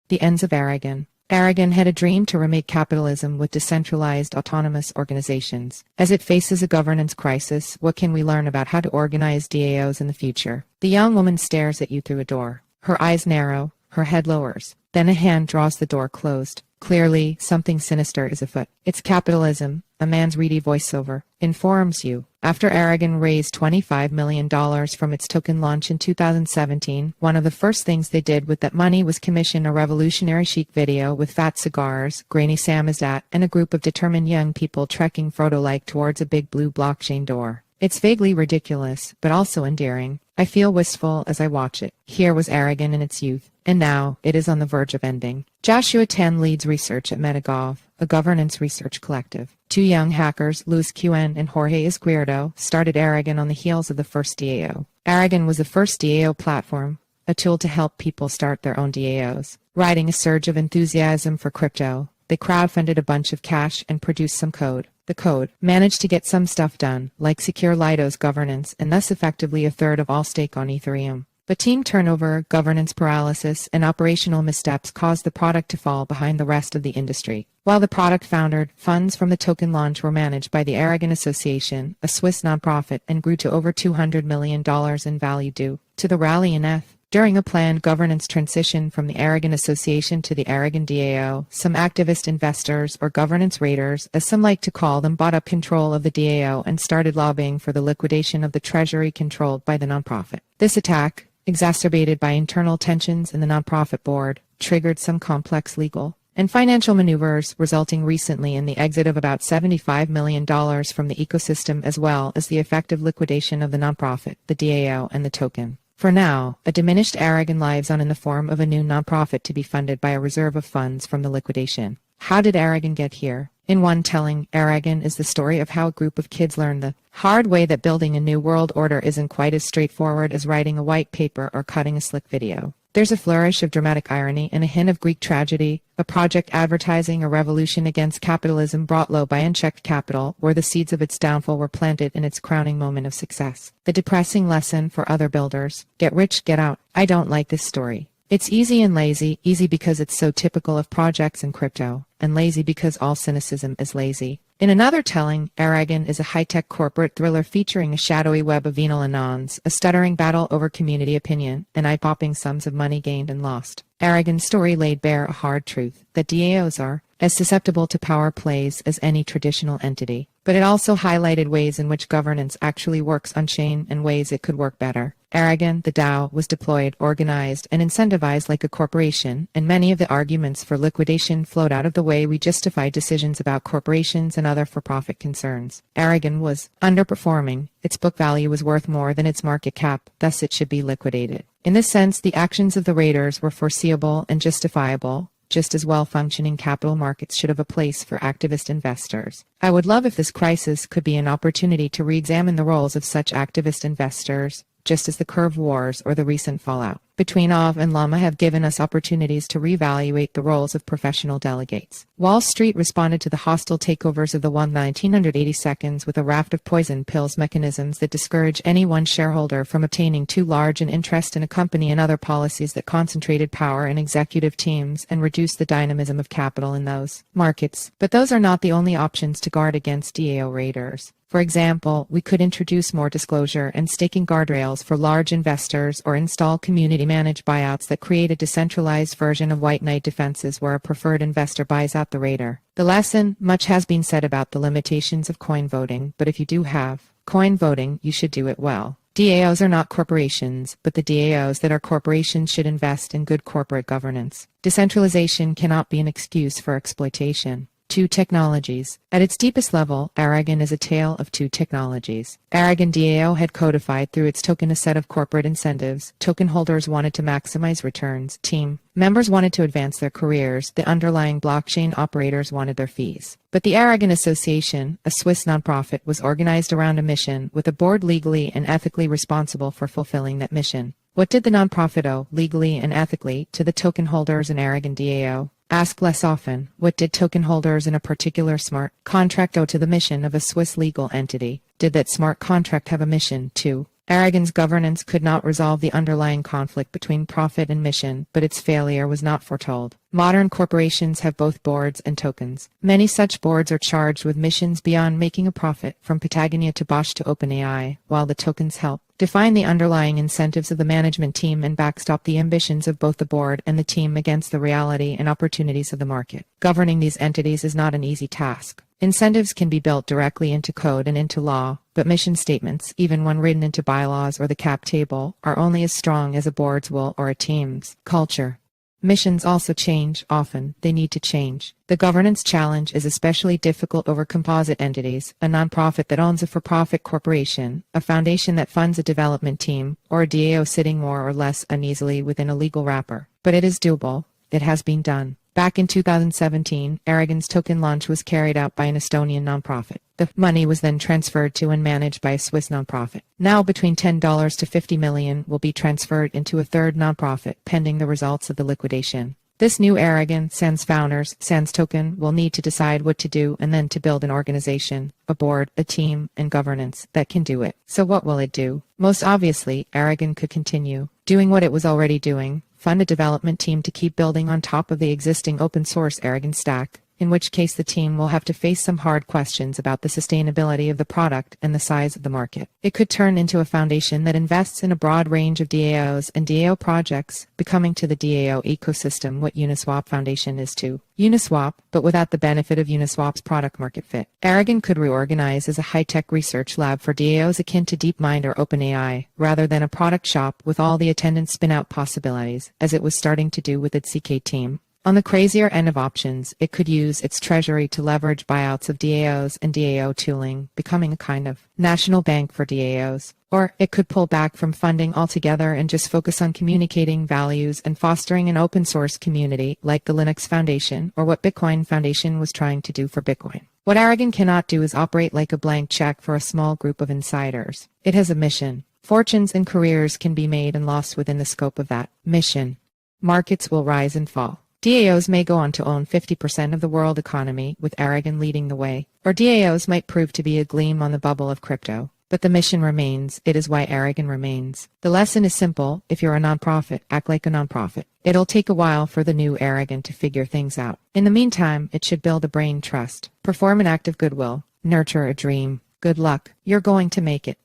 The Ends of Aragon. Aragon had a dream to remake capitalism with decentralized autonomous organizations. As it faces a governance crisis, what can we learn about how to organize DAOs in the future? The young woman stares at you through a door. Her eyes narrow, her head lowers. Then a hand draws the door closed. Clearly, something sinister is afoot. It's capitalism, a man's reedy voiceover, informs you. After Aragon raised $25 million from its token launch in 2017, one of the first things they did with that money was commission a revolutionary-chic video with fat cigars, grainy samizdat, and a group of determined young people trekking Frodo-like towards a big blue blockchain door. It's vaguely ridiculous, but also endearing. I feel wistful as I watch it. Here was Aragon in its youth, and now it is on the verge of ending. Joshua Tan leads research at Metagov, a governance research collective. Two young hackers, Luis Quen and Jorge Izquierdo, started Aragon on the heels of the first DAO. Aragon was the first DAO platform, a tool to help people start their own DAOs. Riding a surge of enthusiasm for crypto, they crowdfunded a bunch of cash and produced some code. The code managed to get some stuff done, like secure Lido's governance and thus effectively a third of all stake on Ethereum. But team turnover, governance paralysis, and operational missteps caused the product to fall behind the rest of the industry. While the product foundered, funds from the token launch were managed by the Aragon Association, a Swiss nonprofit, and grew to over $200 million in value due to the rally in ETH. During a planned governance transition from the Aragon Association to the Aragon DAO, some activist investors, or governance raiders, as some like to call them, bought up control of the DAO and started lobbying for the liquidation of the treasury controlled by the nonprofit. This attack, exacerbated by internal tensions in the nonprofit board, triggered some complex legal and financial maneuvers, resulting recently in the exit of about $75 million from the ecosystem as well as the effective liquidation of the nonprofit, the DAO, and the token. For now, a diminished Aragon lives on in the form of a new nonprofit to be funded by a reserve of funds from the liquidation. How did Aragon get here? In one telling, Aragon is the story of how a group of kids learn the hard way that building a new world order isn't quite as straightforward as writing a white paper or cutting a slick video. There's a flourish of dramatic irony and a hint of Greek tragedy, a project advertising a revolution against capitalism brought low by unchecked capital, where the seeds of its downfall were planted in its crowning moment of success. The depressing lesson for other builders: get rich, get out. I don't like this story. It's easy and lazy, easy because it's so typical of projects in crypto, and lazy because all cynicism is lazy. In another telling, Aragon is a high-tech corporate thriller featuring a shadowy web of venal anons, a stuttering battle over community opinion, and eye-popping sums of money gained and lost. Aragon's story laid bare a hard truth, that DAOs are as susceptible to power plays as any traditional entity. But it also highlighted ways in which governance actually works on-chain and ways it could work better. Aragon, the DAO, was deployed, organized, and incentivized like a corporation, and many of the arguments for liquidation flowed out of the way we justify decisions about corporations and other for-profit concerns. Aragon was underperforming. Its book value was worth more than its market cap, thus it should be liquidated. In this sense, the actions of the raiders were foreseeable and justifiable, just as well-functioning capital markets should have a place for activist investors. I would love if this crisis could be an opportunity to re-examine the roles of such activist investors, just as the Curve Wars or the recent fallout between Ov and Llama have given us opportunities to reevaluate the roles of professional delegates. Wall Street responded to the hostile takeovers of the 1980 seconds with a raft of poison pills mechanisms that discourage any one shareholder from obtaining too large an interest in a company, and other policies that concentrated power in executive teams and reduced the dynamism of capital in those markets. But those are not the only options to guard against DAO raiders. For example, we could introduce more disclosure and staking guardrails for large investors, or install community-managed buyouts that create a decentralized version of white knight defenses where a preferred investor buys out the raider. The lesson: much has been said about the limitations of coin voting, but if you do have coin voting, you should do it well. DAOs are not corporations, but the DAOs that are corporations should invest in good corporate governance. Decentralization cannot be an excuse for exploitation. Two technologies. At its deepest level, Aragon is a tale of two technologies. Aragon DAO had codified through its token a set of corporate incentives. Token holders wanted to maximize returns. Team members wanted to advance their careers. The underlying blockchain operators wanted their fees. But the Aragon Association, a Swiss nonprofit, was organized around a mission, with a board legally and ethically responsible for fulfilling that mission. What did the nonprofit owe, legally and ethically, to the token holders in Aragon DAO? Ask less often, what did token holders in a particular smart contract owe to the mission of a Swiss legal entity? Did that smart contract have a mission to Aragon's governance could not resolve the underlying conflict between profit and mission, but its failure was not foretold. Modern corporations have both boards and tokens. Many such boards are charged with missions beyond making a profit, from Patagonia to Bosch to OpenAI, while the tokens help define the underlying incentives of the management team and backstop the ambitions of both the board and the team against the reality and opportunities of the market. Governing these entities is not an easy task. Incentives can be built directly into code and into law, but mission statements, even when written into bylaws or the cap table, are only as strong as a board's will or a team's culture. Missions also change, often, they need to change. The governance challenge is especially difficult over composite entities, a nonprofit that owns a for-profit corporation, a foundation that funds a development team, or a DAO sitting more or less uneasily within a legal wrapper. But it is doable. It has been done. Back in 2017, Aragon's token launch was carried out by an Estonian nonprofit. The money was then transferred to and managed by a Swiss nonprofit. Now between $10 to $50 million will be transferred into a third nonprofit, pending the results of the liquidation. This new Aragon, sans founders, sans token, will need to decide what to do and then to build an organization, a board, a team, and governance that can do it. So what will it do? Most obviously, Aragon could continue doing what it was already doing, fund a development team to keep building on top of the existing open-source Aragon stack, in which case the team will have to face some hard questions about the sustainability of the product and the size of the market. It could turn into a foundation that invests in a broad range of DAOs and DAO projects, becoming to the DAO ecosystem what Uniswap Foundation is to Uniswap, but without the benefit of Uniswap's product market fit. Aragon could reorganize as a high-tech research lab for DAOs akin to DeepMind or OpenAI, rather than a product shop with all the attendant spin-out possibilities, as it was starting to do with its CK team. On the crazier end of options, it could use its treasury to leverage buyouts of DAOs and DAO tooling, becoming a kind of national bank for DAOs. Or it could pull back from funding altogether and just focus on communicating values and fostering an open source community like the Linux Foundation or what Bitcoin Foundation was trying to do for Bitcoin. What Aragon cannot do is operate like a blank check for a small group of insiders. It has a mission. Fortunes and careers can be made and lost within the scope of that mission. Markets will rise and fall. DAOs may go on to own 50% of the world economy, with Aragon leading the way. Or DAOs might prove to be a gleam on the bubble of crypto. But the mission remains. It is why Aragon remains. The lesson is simple. If you're a nonprofit, act like a nonprofit. It'll take a while for the new Aragon to figure things out. In the meantime, it should build a brain trust. Perform an act of goodwill. Nurture a dream. Good luck. You're going to make it.